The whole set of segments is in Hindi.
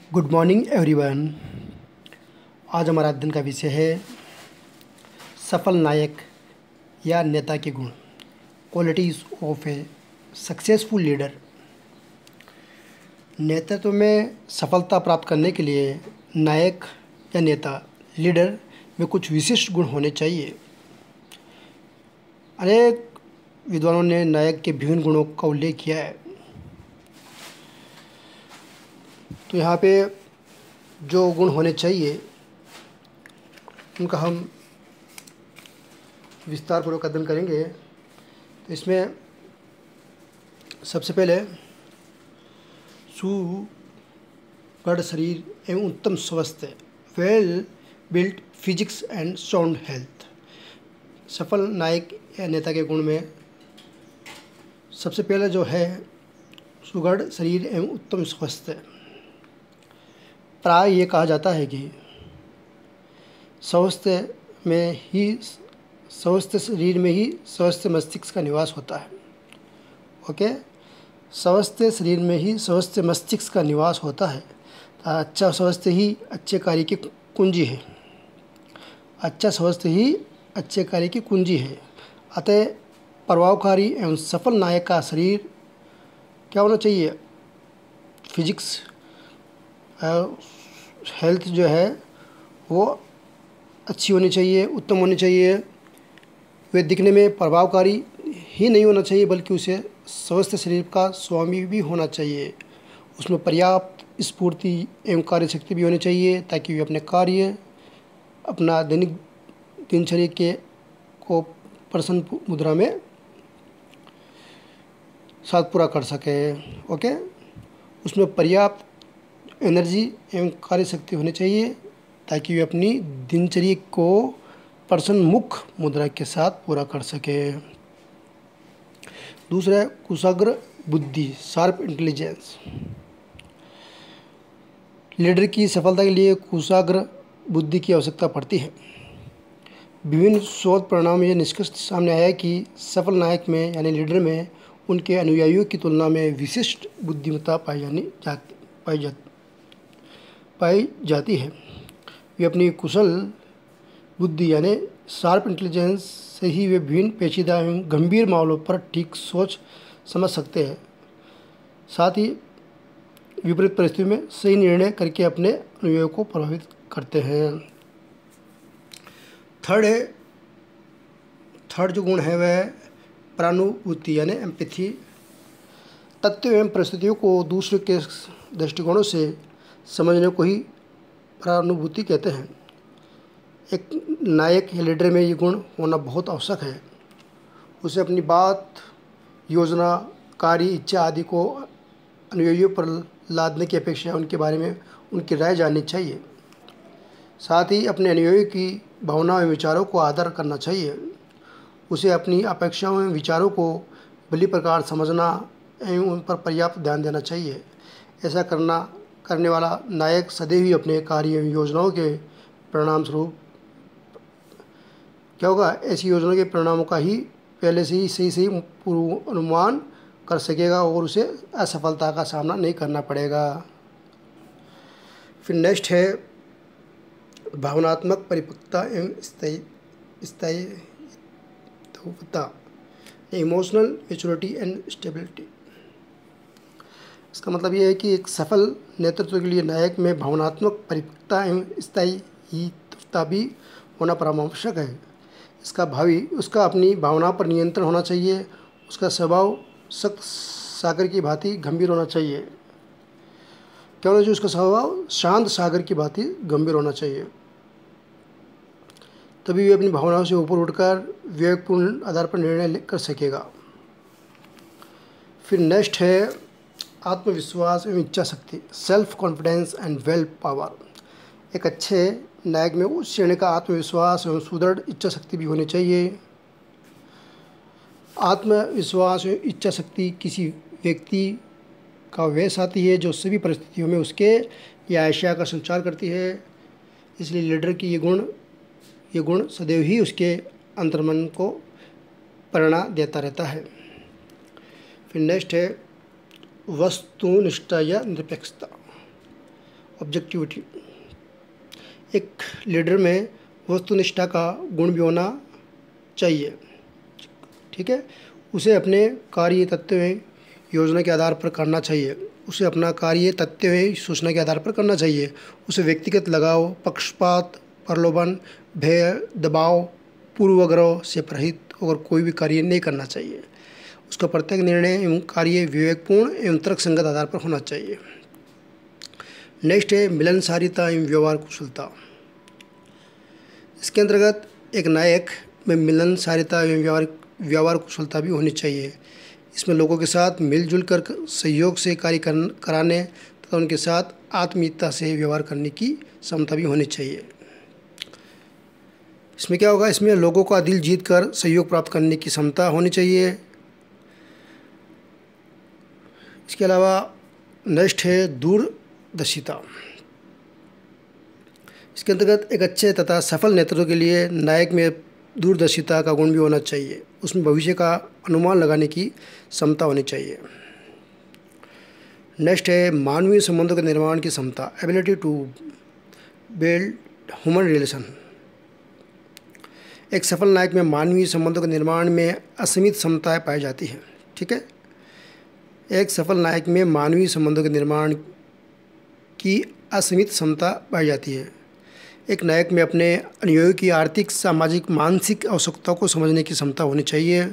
Good morning everyone. आज हमारा अध्ययन का विषय है सफल नायक या नेता के गुण, qualities of A successful leader. नेतृत्व में सफलता प्राप्त करने के लिए नायक या नेता लीडर में कुछ विशिष्ट गुण होने चाहिए। अनेक विद्वानों ने नायक के विभिन्न गुणों का उल्लेख किया है। तो यहाँ पे जो गुण होने चाहिए उनका हम विस्तारपूर्वक अध्ययन करेंगे। तो इसमें सबसे पहले सुदृढ़ शरीर एवं उत्तम स्वास्थ्य, well built physics and sound health. सफल नायक या नेता के गुण में सबसे पहले जो है सुदृढ़ शरीर एवं उत्तम स्वास्थ्य। प्राय ये कहा जाता है कि स्वस्थ शरीर में ही स्वस्थ मस्तिष्क का निवास होता है। ओके, स्वस्थ शरीर में ही स्वस्थ मस्तिष्क का निवास होता है। अच्छा स्वास्थ्य ही अच्छे कार्य की कुंजी है। अच्छा स्वास्थ्य ही अच्छे कार्य की कुंजी है। अतः प्रभावकारी एवं सफल नायक का शरीर क्या होना चाहिए? फिजिक्स हेल्थ जो है वो अच्छी होनी चाहिए, उत्तम होनी चाहिए। वे दिखने में प्रभावकारी ही नहीं होना चाहिए बल्कि उसे स्वस्थ शरीर का स्वामी भी होना चाहिए। उसमें पर्याप्त स्फूर्ति एवं कार्यशक्ति भी होनी चाहिए ताकि वे अपने कार्य, अपना दैनिक दिनचर्या के को प्रसन्न मुद्रा में साथ पूरा कर सके। ओके, उसमें पर्याप्त एनर्जी एवं कार्यशक्ति होनी चाहिए ताकि वे अपनी दिनचर्या को प्रसन्न मुख मुद्रा के साथ पूरा कर सके। दूसरा, कुशाग्र बुद्धि, शार्प इंटेलिजेंस। लीडर की सफलता के लिए कुशाग्र बुद्धि की आवश्यकता पड़ती है। विभिन्न शोध परिणाम यह निष्कर्ष सामने आया कि सफल नायक में यानी लीडर में उनके अनुयायियों की तुलना में विशिष्ट बुद्धिमत्ता पाई जाती है। वे अपनी कुशल बुद्धि यानी शार्प इंटेलिजेंस से ही वे विभिन्न पेचीदा एवं गंभीर मामलों पर ठीक सोच समझ सकते हैं। साथ ही विपरीत परिस्थितियों में सही निर्णय करके अपने अनुयायियों को प्रभावित करते हैं। थर्ड जो गुण है वह प्रानुभूति यानी एम्पैथी। तथ्यों एवं परिस्थितियों को दूसरे के दृष्टिकोणों से समझने को ही प्रानुभूति कहते हैं। एक नायक या लीडर में ये गुण होना बहुत आवश्यक है। उसे अपनी बात, योजना, कार्य, इच्छा आदि को अनुयायियों पर लादने की अपेक्षा उनके बारे में उनकी राय जाननी चाहिए। साथ ही अपने अनुयायियों की भावनाओं एवं विचारों को आदर करना चाहिए। उसे अपनी अपेक्षाओं एवं विचारों को भली प्रकार समझना एवं उन पर पर्याप्त ध्यान देना चाहिए। ऐसा करने वाला नायक सदैव ही अपने कार्य एवं योजनाओं के परिणाम स्वरूप क्या होगा? ऐसी योजनाओं के परिणामों का ही पहले से ही सही पूर्व अनुमान कर सकेगा और उसे असफलता का सामना नहीं करना पड़ेगा। फिर नेक्स्ट है भावनात्मक परिपक्वता एवं स्थायित्व, इमोशनल मैच्योरिटी एंड स्टेबिलिटी। इसका मतलब ये है कि एक सफल नेतृत्व के लिए नायक में भावनात्मक परिपक्वता एवं स्थायित्व भी होना परम आवश्यक है। उसका अपनी भावनाओं पर नियंत्रण होना चाहिए। उसका स्वभाव सख्त सागर की भांति गंभीर होना चाहिए। क्या होना चाहिए? उसका स्वभाव शांत सागर की भांति गंभीर होना चाहिए। तभी वे अपनी भावनाओं से ऊपर उठकर विवेकपूर्ण आधार पर निर्णय कर सकेगा। फिर नेक्स्ट है आत्मविश्वास एवं इच्छा शक्ति, self confidence and will power. एक अच्छे नायक में उस श्रेणी का आत्मविश्वास एवं सुदृढ़ इच्छा शक्ति भी होनी चाहिए। आत्मविश्वास एवं इच्छा शक्ति किसी व्यक्ति का वह साथी है जो सभी परिस्थितियों में उसके या आशा का संचार करती है। इसलिए लीडर की ये गुण सदैव ही उसके अंतर्मन को प्रेरणा देता रहता है। फिर नेक्स्ट है वस्तुनिष्ठता या निरपेक्षता। ऑब्जेक्टिविटी। एक लीडर में वस्तुनिष्ठा का गुण भी होना चाहिए, ठीक है। उसे अपने कार्य तथ्यों एवं योजना के आधार पर करना चाहिए। उसे अपना कार्य तथ्यों एवं सूचना के आधार पर करना चाहिए। उसे व्यक्तिगत लगाव, पक्षपात, प्रलोभन, भय, दबाव, पूर्वाग्रह से रहित होकर कोई भी कार्य नहीं करना चाहिए। उसका प्रत्येक निर्णय एवं कार्य विवेकपूर्ण एवं तर्कसंगत आधार पर होना चाहिए। नेक्स्ट है मिलनसारिता एवं व्यवहार कुशलता। इसके अंतर्गत एक नायक में मिलनसारिता एवं व्यवहार कुशलता भी होनी चाहिए। इसमें लोगों के साथ मिलजुल कर सहयोग से कार्य कराने तथा उनके साथ आत्मीयता से व्यवहार करने की क्षमता भी होनी चाहिए। इसमें क्या होगा, इसमें लोगों का दिल जीत कर सहयोग प्राप्त करने की क्षमता होनी चाहिए। इसके अलावा नेक्स्ट है दूरदर्शिता। इसके अंतर्गत एक अच्छे तथा सफल नेतृत्व के लिए नायक में दूरदर्शिता का गुण भी होना चाहिए। उसमें भविष्य का अनुमान लगाने की क्षमता होनी चाहिए। नेक्स्ट है मानवीय संबंधों के निर्माण की क्षमता, ability to build human relation. एक सफल नायक में मानवीय संबंधों के निर्माण में असीमित क्षमताएं पाई जाती हैं, ठीक है। एक सफल नायक में मानवीय संबंधों के निर्माण की असीमित क्षमता पाई जाती है। एक नायक में अपने अनुयायियों की आर्थिक, सामाजिक, मानसिक आवश्यकताओं को समझने की क्षमता होनी चाहिए।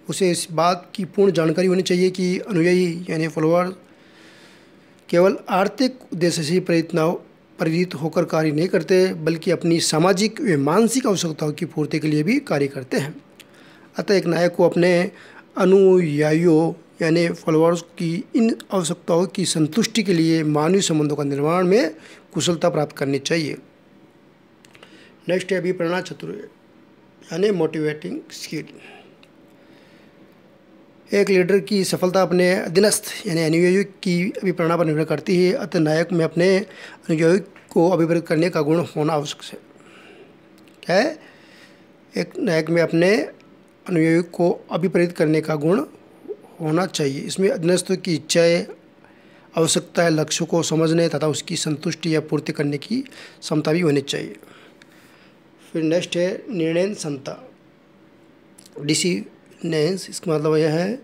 उसे इस बात की पूर्ण जानकारी होनी चाहिए कि अनुयायी यानी फॉलोअर केवल आर्थिक उद्देश्य से प्रेरित होकर कार्य नहीं करते, बल्कि अपनी सामाजिक व मानसिक आवश्यकताओं की पूर्ति के लिए भी कार्य करते हैं। अतः एक नायक को अपने अनुयायियों यानी फॉलोअर्स की इन आवश्यकताओं की संतुष्टि के लिए मानवीय संबंधों का निर्माण में कुशलता प्राप्त करनी चाहिए। नेक्स्ट है अभिप्रेरणा चातुर्य यानी मोटिवेटिंग स्किल। एक लीडर की सफलता अपने अधीनस्थ यानी अनुयायियों की अभिप्रेरणा पर निर्भर करती है। अतः नायक में अपने अनुयायियों को अभिप्रेरित करने का गुण होना आवश्यक है। क्या है? एक नायक में अपने अनुयायियों को अभिप्रेरित करने का गुण होना चाहिए। इसमें अधीनस्थों की इच्छाएं, आवश्यकताएं, लक्ष्यों को समझने तथा उसकी संतुष्टि या पूर्ति करने की क्षमता भी होनी चाहिए। फिर नेक्स्ट है निर्णय क्षमता, डिसीनेंस। इसका मतलब यह है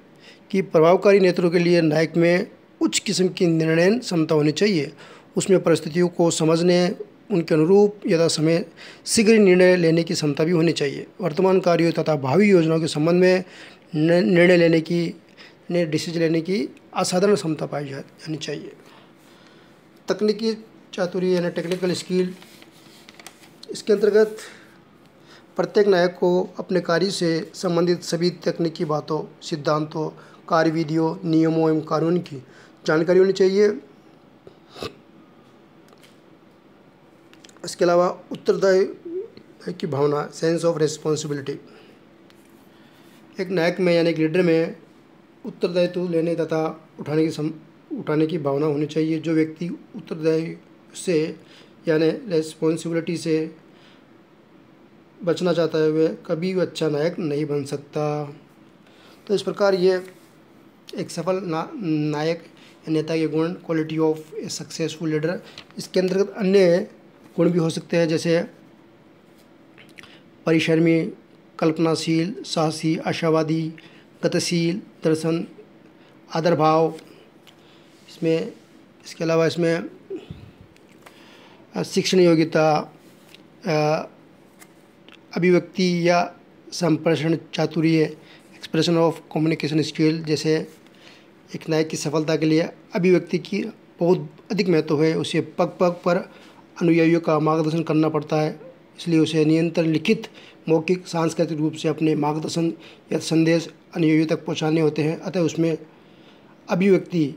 कि प्रभावकारी नेतृत्व के लिए नायक में उच्च किस्म की निर्णय क्षमता होनी चाहिए। उसमें परिस्थितियों को समझने, उनके अनुरूप यथा समय शीघ्र निर्णय लेने की क्षमता भी होनी चाहिए। वर्तमान कार्यों तथा भावी योजनाओं के संबंध में निर्णय लेने की, डिसीजन लेने की असाधारण क्षमता पाई जानी चाहिए। तकनीकी चातुर्य यानी टेक्निकल स्किल। इसके अंतर्गत प्रत्येक नायक को अपने कार्य से संबंधित सभी तकनीकी बातों, सिद्धांतों, कार्यविधियों, नियमों एवं कानून की जानकारी होनी चाहिए। इसके अलावा उत्तरदायित्व की भावना, सेंस ऑफ रिस्पॉन्सिबिलिटी। एक नायक में यानी एक लीडर में उत्तरदायित्व लेने तथा उठाने की भावना होनी चाहिए। जो व्यक्ति उत्तरदायित्व से यानी रिस्पॉन्सिबिलिटी से बचना चाहता है वह कभी भी अच्छा नायक नहीं बन सकता। तो इस प्रकार ये एक सफल नायक नेता के गुण, quality of A successful leader. इसके अंतर्गत अन्य गुण भी हो सकते हैं जैसे परिश्रमी, कल्पनाशील, साहसी, आशावादी, गतिशील, दर्शन, आदर भाव। इसके अलावा इसमें शिक्षण योग्यता, अभिव्यक्ति या संप्रेषण चातुर्य, एक्सप्रेशन ऑफ कम्युनिकेशन स्किल। जैसे एक नायक की सफलता के लिए अभिव्यक्ति की बहुत अधिक महत्व है। उसे पग पग पर अनुयायियों का मार्गदर्शन करना पड़ता है, इसलिए उसे निरंतर लिखित, मौखिक, सांस्कृतिक रूप से अपने मार्गदर्शन या संदेश अनुयायियों तक पहुंचाने होते हैं। अतः उसमें अभिव्यक्ति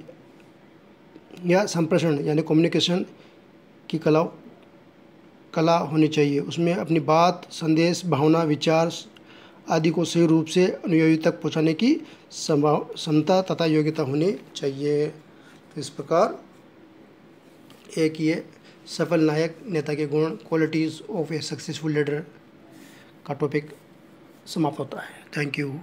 या संप्रेषण यानी कम्युनिकेशन की कला होनी चाहिए। उसमें अपनी बात, संदेश, भावना, विचार आदि को सही रूप से अनुयायियों तक पहुंचाने की क्षमता तथा योग्यता होनी चाहिए। तो इस प्रकार एक ये सफल नायक नेता के गुण, qualities of A successful leader का टॉपिक समाप्त होता है। Thank you.